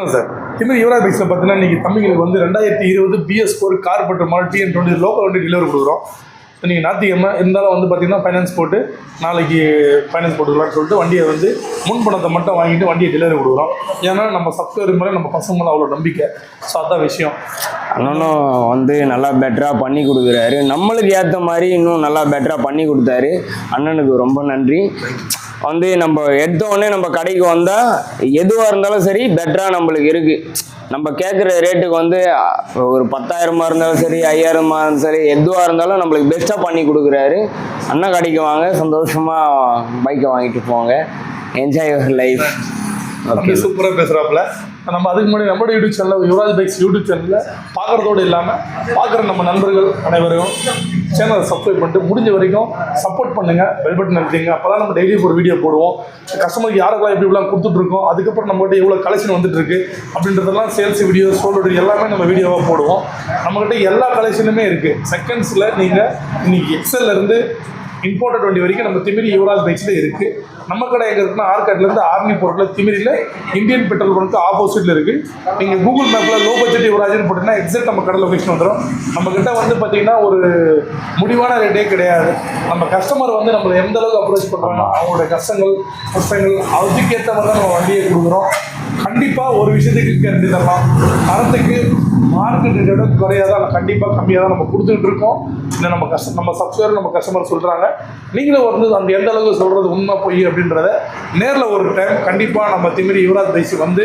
Sir திமிர் யுவராஜ் பைக்ஸில் பார்த்தீங்கன்னா இன்றைக்கி தம்பிங்களுக்கு வந்து 2020 BS4 கார்பெட்டர் மாடல் TN20 லோக்கல் வண்டி டெலிவரி கொடுக்குறோம். நீங்கள் ஞாயிற்றுக்கிழமை இருந்தாலும் வந்து பார்த்தீங்கன்னா ஃபைனான்ஸ் போட்டு நாளைக்கு ஃபைனான்ஸ் போட்டுக்கலாம்னு சொல்லிட்டு வண்டியை வந்து முன் பணத்தை மட்டும் வாங்கிட்டு வண்டியை டெலிவரி கொடுக்குறோம். ஏன்னா நம்ம சப்ஸ்கிரைபர் மேலே நம்ம பசங்க மேலே அவ்வளோ நம்பிக்கை. ஸோ அதான் விஷயம். அண்ணனும் வந்து நல்லா பெட்டராக பண்ணி கொடுக்குறாரு. நம்மளுக்கு ஏற்ற மாதிரி இன்னும் நல்லா பெட்டராக பண்ணி கொடுத்தாரு. அண்ணனுக்கு ரொம்ப நன்றி. வந்து நம்ம எடுத்தோடனே நம்ம கடைக்கு வந்தால் எதுவாக இருந்தாலும் சரி பெட்டராக நம்மளுக்கு இருக்குது. நம்ம கேட்குற ரேட்டுக்கு வந்து ஒரு 10,000 இருந்தாலும் சரி 5,000 இருந்தாலும் சரி எதுவாக இருந்தாலும் நம்மளுக்கு பெஸ்ட்டாக பண்ணி கொடுக்குறாரு. அண்ணன் கடைக்கு வாங்க, சந்தோஷமாக பைக்கை வாங்கிட்டு போங்க, என்ஜாய் யுவர் லைஃப். அப்படி சூப்பராக பேசுகிறாப்புல. நம்ம அதுக்கு முன்னாடி நம்மளோட யூடியூப் சேனலில் யுவராஜ் பைக்ஸ் யூடியூப் சேனலில் பார்க்குறதோடு இல்லாமல் பார்க்குற நம்ம நண்பர்கள் அனைவரையும் சேனலை சப்ஸ்கிரைப் பண்ணிட்டு முடிஞ்ச வரைக்கும் சப்போர்ட் பண்ணுங்கள், பெல் பட்டன் அழுத்திங்க. அப்போ தான் நம்ம டெய்லி ஒரு வீடியோ போடுவோம். கஸ்டமருக்கு யாரெல்லாம் எப்படிலாம் கொடுத்துட்ருக்கோம், அதுக்கப்புறம் நம்மகிட்ட எவ்வளோ கலெக்ஷன் வந்துட்டுருக்கு அப்படின்றதெல்லாம் சேல்ஸ் வீடியோ, சோல் வீடியோ எல்லாமே நம்ம வீடியோவாக போடுவோம். நம்மகிட்ட எல்லா கலெக்ஷனுமே இருக்குது. செகண்ட்ஸில் நீங்கள் இன்றைக்கி எக்ஸல்லேருந்து இம்போர்ட்டட் வண்டி வரைக்கும் நம்ம திமிரி யுவராஜ் பைக்ஸில் இருக்குது. நம்ம கடை எங்கே இருக்குன்னா ஆர்காட்லேருந்து ஆர்மி போர்ட்டில் திமிரியில் இந்தியன் பெட்ரோல் பங்க்கு ஆப்போசிட்டில் இருக்குது. நீங்கள் கூகுள் மேப்பில் லோ பட்ஜெட் யுவராஜ்னு போட்டிங்கன்னா எக்ஸாக்ட் நம்ம கடை லொகேஷன் வந்துடும். நம்மக்கிட்ட வந்து பார்த்திங்கன்னா ஒரு முடிவான ரேட்டே கிடையாது. நம்ம கஸ்டமர் வந்து நம்மளை எந்த அளவுக்கு அப்ரோச் பண்ணுறாங்க, அவங்களோட கஷ்டங்கள் அதுக்கேற்ற மாதிரி தான் நம்ம வண்டியை கொடுக்குறோம். கண்டிப்பாக ஒரு விஷயத்துக்கு கேரண்டி தரலாம். தரத்துக்கு மார்க்கெட் ரேட்டோட குறையாக தான் கண்டிப்பாக கம்மியாக தான் நம்ம கொடுத்துட்டு இருக்கோம். இல்லை நம்ம சப்ஸ்கிரைபர் நம்ம கஸ்டமர் சொல்கிறாங்க. நீங்களும் வந்து அந்த எந்த அளவுக்கு சொல்கிறது உண்மை பொய் அப்படின்றத நேரில் ஒரு டைம் கண்டிப்பாக நம்ம திமிரி யுவராஜ் பைக்ஸ் வந்து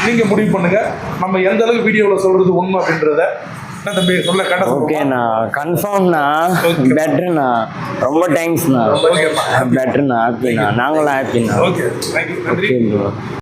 நீங்கள் முடிவு பண்ணுங்கள். நம்ம எந்த அளவுக்கு வீடியோவில் சொல்கிறது உண்மை அப்படின்றத தம்பி சொல்ல கடை. ஓகேண்ணா, கன்ஃபார்ம்ண்ணா, பெட்டர்ண்ணா, ரொம்ப தேங்க்ஸ்ண்ணா, பெட்டர்ண்ணா, ஹாப்பிண்ணா, நாங்களும் ஹாப்பிண்ணா. ஓகே, தேங்க்யூ, நன்றி.